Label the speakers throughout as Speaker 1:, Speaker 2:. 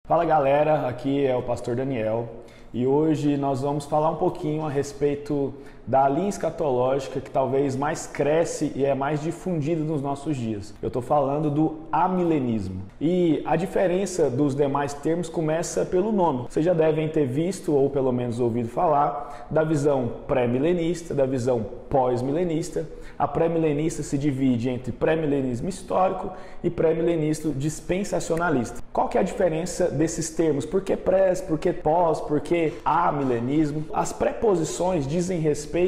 Speaker 1: Fala galera, aqui é o Pastor Daniel e hoje nós vamos falar um pouquinho a respeito da linha escatológica que talvez mais cresce e é mais difundida nos nossos dias. Eu estou falando do amilenismo. E a diferença dos demais termos começa pelo nome. Vocês já devem ter visto ou pelo menos ouvido falar da visão pré-milenista, da visão pós-milenista. A pré-milenista se divide entre pré-milenismo histórico e pré-milenismo dispensacionalista. Qual que é a diferença desses termos? Por que pré, por que pós, por que amilenismo? As preposições dizem respeito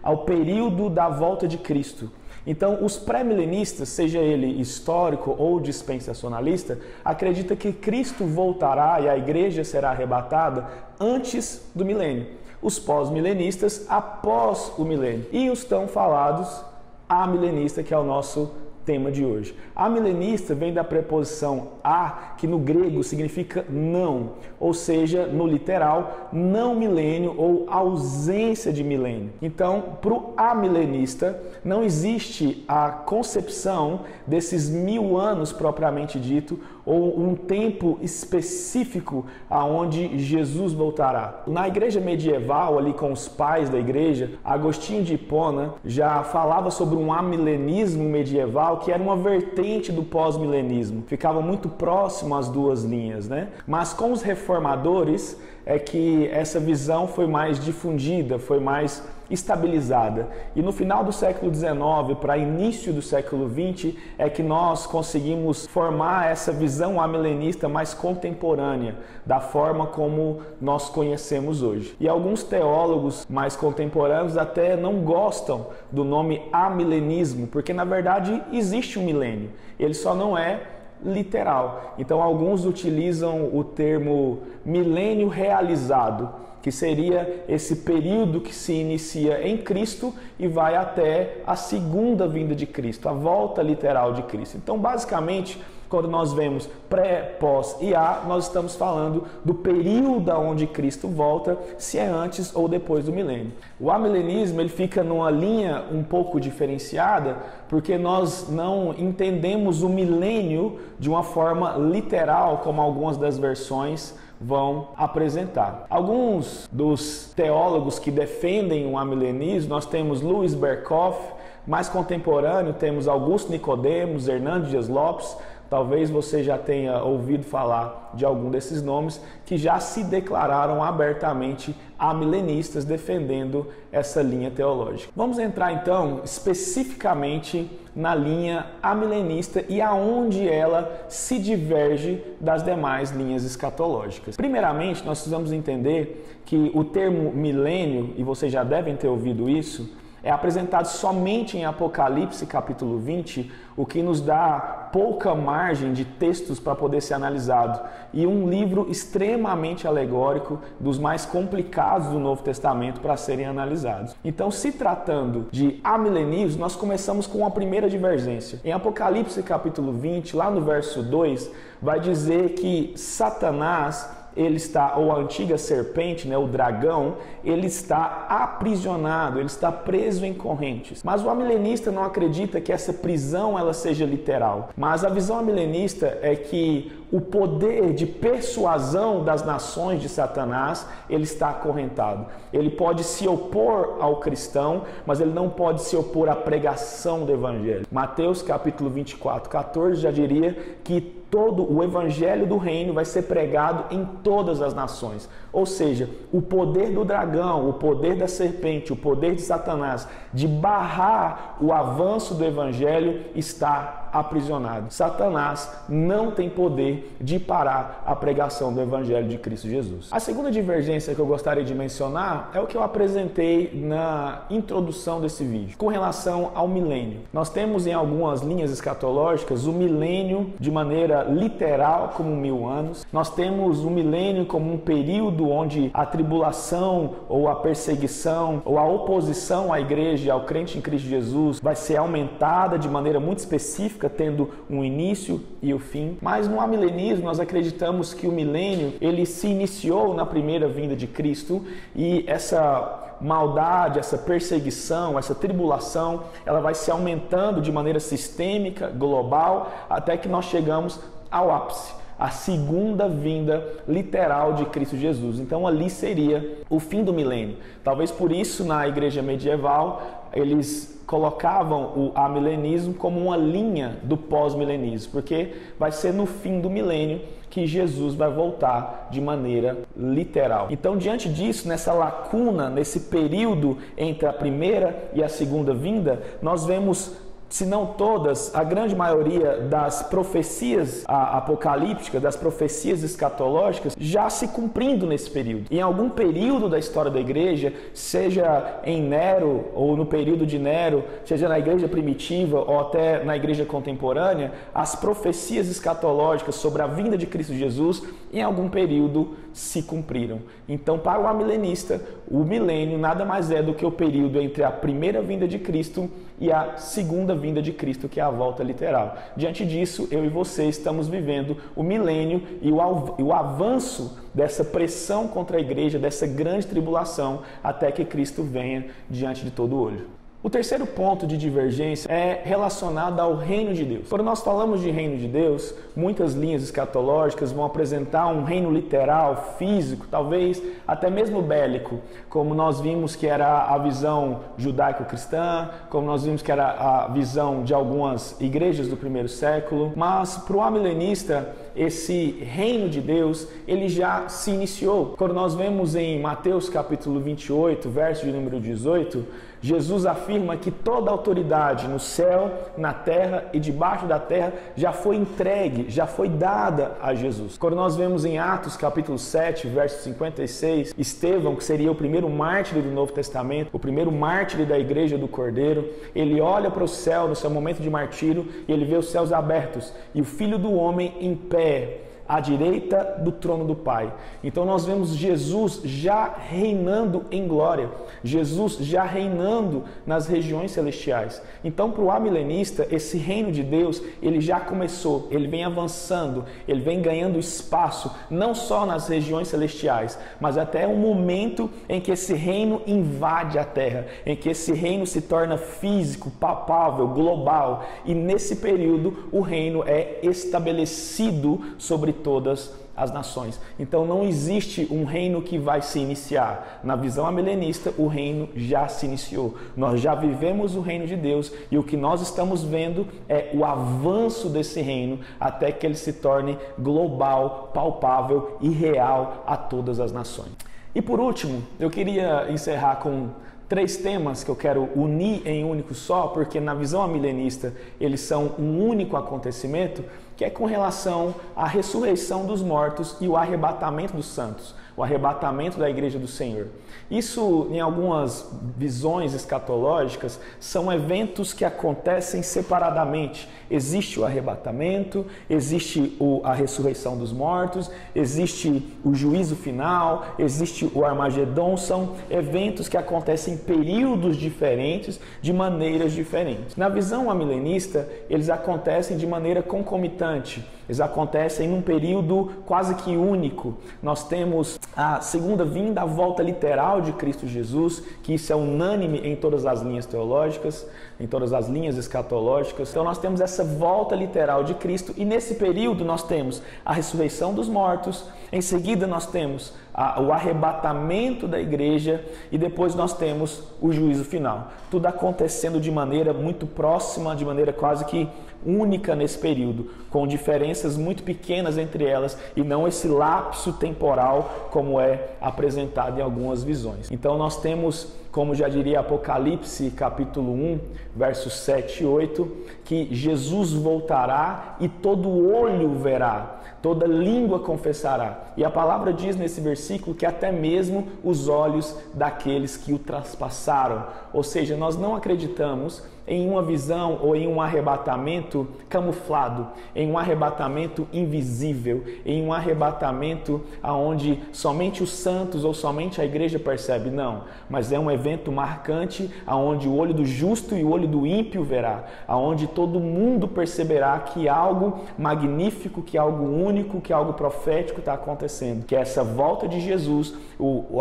Speaker 1: ao período da volta de Cristo. Então, os pré-milenistas, seja ele histórico ou dispensacionalista, acreditam que Cristo voltará e a igreja será arrebatada antes do milênio. Os pós-milenistas, após o milênio. E os tão falados amilenista, que é o nosso tema de hoje. Amilenista vem da preposição a, que no grego significa não, ou seja, no literal, não milênio ou ausência de milênio. Então, para o amilenista, não existe a concepção desses 1000 anos propriamente dito, ou um tempo específico aonde Jesus voltará. Na igreja medieval, ali com os pais da igreja, Agostinho de Hipona já falava sobre um amilenismo medieval que era uma vertente do pós-milenismo. Ficava muito próximo às duas linhas, né? Mas com os reformadores é que essa visão foi mais difundida, foi mais estabilizada. E no final do século XIX para início do século XX é que nós conseguimos formar essa visão amilenista mais contemporânea, da forma como nós conhecemos hoje. E alguns teólogos mais contemporâneos até não gostam do nome amilenismo, porque na verdade existe um milênio, ele só não é literal. Então alguns utilizam o termo milênio realizado, que seria esse período que se inicia em Cristo e vai até a segunda vinda de Cristo, a volta literal de Cristo. Então, basicamente, quando nós vemos pré, pós e a, nós estamos falando do período onde Cristo volta, se é antes ou depois do milênio. O amilenismo ele fica numa linha um pouco diferenciada, porque nós não entendemos o milênio de uma forma literal, como algumas das versões vão apresentar. Alguns dos teólogos que defendem o amilenismo, nós temos Louis Berkhof, mais contemporâneo temos Augusto Nicodemos, Hernando Dias Lopes. Talvez você já tenha ouvido falar de algum desses nomes que já se declararam abertamente amilenistas, defendendo essa linha teológica. Vamos entrar então especificamente na linha amilenista e aonde ela se diverge das demais linhas escatológicas. Primeiramente, nós precisamos entender que o termo milênio, e vocês já devem ter ouvido isso, é apresentado somente em Apocalipse capítulo 20, o que nos dá pouca margem de textos para poder ser analisado. E um livro extremamente alegórico, dos mais complicados do Novo Testamento para serem analisados. Então, se tratando de amilenismo, nós começamos com a primeira divergência. Em Apocalipse capítulo 20, lá no verso 2, vai dizer que Satanás, ele está, ou a antiga serpente, né, o dragão, ele está aprisionado, ele está preso em correntes. Mas o amilenista não acredita que essa prisão ela seja literal. Mas a visão amilenista é que o poder de persuasão das nações de Satanás, ele está acorrentado. Ele pode se opor ao cristão, mas ele não pode se opor à pregação do evangelho. Mateus capítulo 24, 14 já diria que todo o evangelho do reino vai ser pregado em todas as nações. Ou seja, o poder do dragão, o poder da serpente, o poder de Satanás de barrar o avanço do evangelho está aprisionado. Satanás não tem poder de parar a pregação do evangelho de Cristo Jesus. A segunda divergência que eu gostaria de mencionar é o que eu apresentei na introdução desse vídeo, com relação ao milênio. Nós temos em algumas linhas escatológicas o milênio de maneira literal como 1000 anos. Nós temos o milênio como um período onde a tribulação ou a perseguição ou a oposição à igreja e ao crente em Cristo Jesus vai ser aumentada de maneira muito específica, tendo um início e o fim. Mas no amilenismo nós acreditamos que o milênio ele se iniciou na primeira vinda de Cristo e essa maldade, essa perseguição, essa tribulação, ela vai se aumentando de maneira sistêmica, global, até que nós chegamos ao ápice. a segunda vinda literal de Cristo Jesus. Então ali seria o fim do milênio. Talvez por isso na igreja medieval eles colocavam o amilenismo como uma linha do pós-milenismo, porque vai ser no fim do milênio que Jesus vai voltar de maneira literal. Então, diante disso, nessa lacuna, nesse período entre a primeira e a segunda vinda, nós vemos, se não todas, a grande maioria das profecias apocalípticas, das profecias escatológicas, já se cumprindo nesse período. Em algum período da história da igreja, seja em Nero ou no período de Nero, seja na igreja primitiva ou até na igreja contemporânea, as profecias escatológicas sobre a vinda de Cristo Jesus, em algum período se cumpriram. Então, para o amilenista, o milênio nada mais é do que o período entre a primeira vinda de Cristo e a segunda vinda de Cristo, que é a volta literal. Diante disso, eu e você estamos vivendo o milênio e o avanço dessa pressão contra a igreja, dessa grande tribulação, até que Cristo venha diante de todo olho. O terceiro ponto de divergência é relacionado ao reino de Deus. Quando nós falamos de reino de Deus, muitas linhas escatológicas vão apresentar um reino literal, físico, talvez até mesmo bélico, como nós vimos que era a visão judaico-cristã, como nós vimos que era a visão de algumas igrejas do primeiro século. Mas para o amilenista, esse reino de Deus, ele já se iniciou. Quando nós vemos em Mateus capítulo 28, verso de número 18, Jesus afirma que toda autoridade no céu, na terra e debaixo da terra já foi entregue, já foi dada a Jesus. Quando nós vemos em Atos capítulo 7, verso 56, Estevão, que seria o primeiro mártir do Novo Testamento, o primeiro mártir da igreja do Cordeiro, ele olha para o céu no seu momento de martírio e ele vê os céus abertos e o Filho do Homem em pé, à direita do trono do Pai. Então nós vemos Jesus já reinando em glória, Jesus já reinando nas regiões celestiais. Então para o amilenista, esse reino de Deus, ele já começou, ele vem avançando, ele vem ganhando espaço, não só nas regiões celestiais, mas até o momento em que esse reino invade a terra, em que esse reino se torna físico, palpável, global, e nesse período o reino é estabelecido sobre todas as nações. Então não existe um reino que vai se iniciar. Na visão amilenista, o reino já se iniciou. Nós já vivemos o reino de Deus e o que nós estamos vendo é o avanço desse reino até que ele se torne global, palpável e real a todas as nações. E por último, eu queria encerrar com 3 temas que eu quero unir em um único só, porque na visão amilenista eles são um único acontecimento, que é com relação à ressurreição dos mortos e o arrebatamento dos santos, o arrebatamento da igreja do Senhor. Isso, em algumas visões escatológicas, são eventos que acontecem separadamente. Existe o arrebatamento, existe a ressurreição dos mortos, existe o juízo final, existe o Armagedon. São eventos que acontecem em períodos diferentes, de maneiras diferentes. Na visão amilenista, eles acontecem de maneira concomitante. Eles acontecem em um período quase que único. Nós temos a segunda vinda, a volta literal de Cristo Jesus, que isso é unânime em todas as linhas teológicas, em todas as linhas escatológicas. Então nós temos essa volta literal de Cristo e nesse período nós temos a ressurreição dos mortos, em seguida nós temos o arrebatamento da igreja e depois nós temos o juízo final. Tudo acontecendo de maneira muito próxima, de maneira quase que única nesse período, com diferenças muito pequenas entre elas e não esse lapso temporal como é apresentado em algumas visões. Então nós temos, como já diria Apocalipse capítulo 1, versos 7 e 8, que Jesus voltará e todo olho verá, toda língua confessará. E a palavra diz nesse versículo que até mesmo os olhos daqueles que o traspassaram. Ou seja, nós não acreditamos em uma visão ou em um arrebatamento camuflado, em um arrebatamento invisível, em um arrebatamento onde somente os santos ou somente a igreja percebe. Não, mas é um evento marcante, aonde o olho do justo e o olho do ímpio verá, aonde todo mundo perceberá que algo magnífico, que algo único, que algo profético está acontecendo, que é essa volta de Jesus,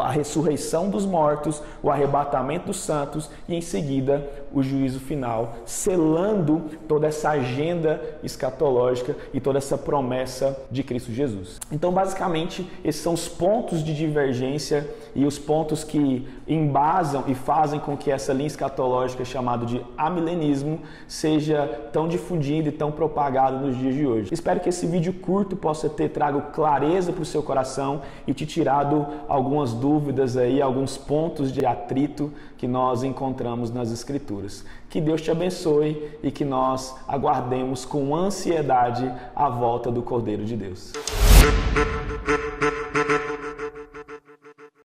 Speaker 1: a ressurreição dos mortos, o arrebatamento dos santos e em seguida o juízo final, selando toda essa agenda escatológica e toda essa promessa de Cristo Jesus. Então, basicamente, esses são os pontos de divergência e os pontos que embasam e fazem com que essa linha escatológica chamada de amilenismo seja tão difundida e tão propagada nos dias de hoje. Espero que esse vídeo curto possa ter trago clareza para o seu coração e te tirado algumas dúvidas aí, alguns pontos de atrito que nós encontramos nas Escrituras. Que Deus te abençoe e que nós aguardemos com ansiedade a volta do Cordeiro de Deus.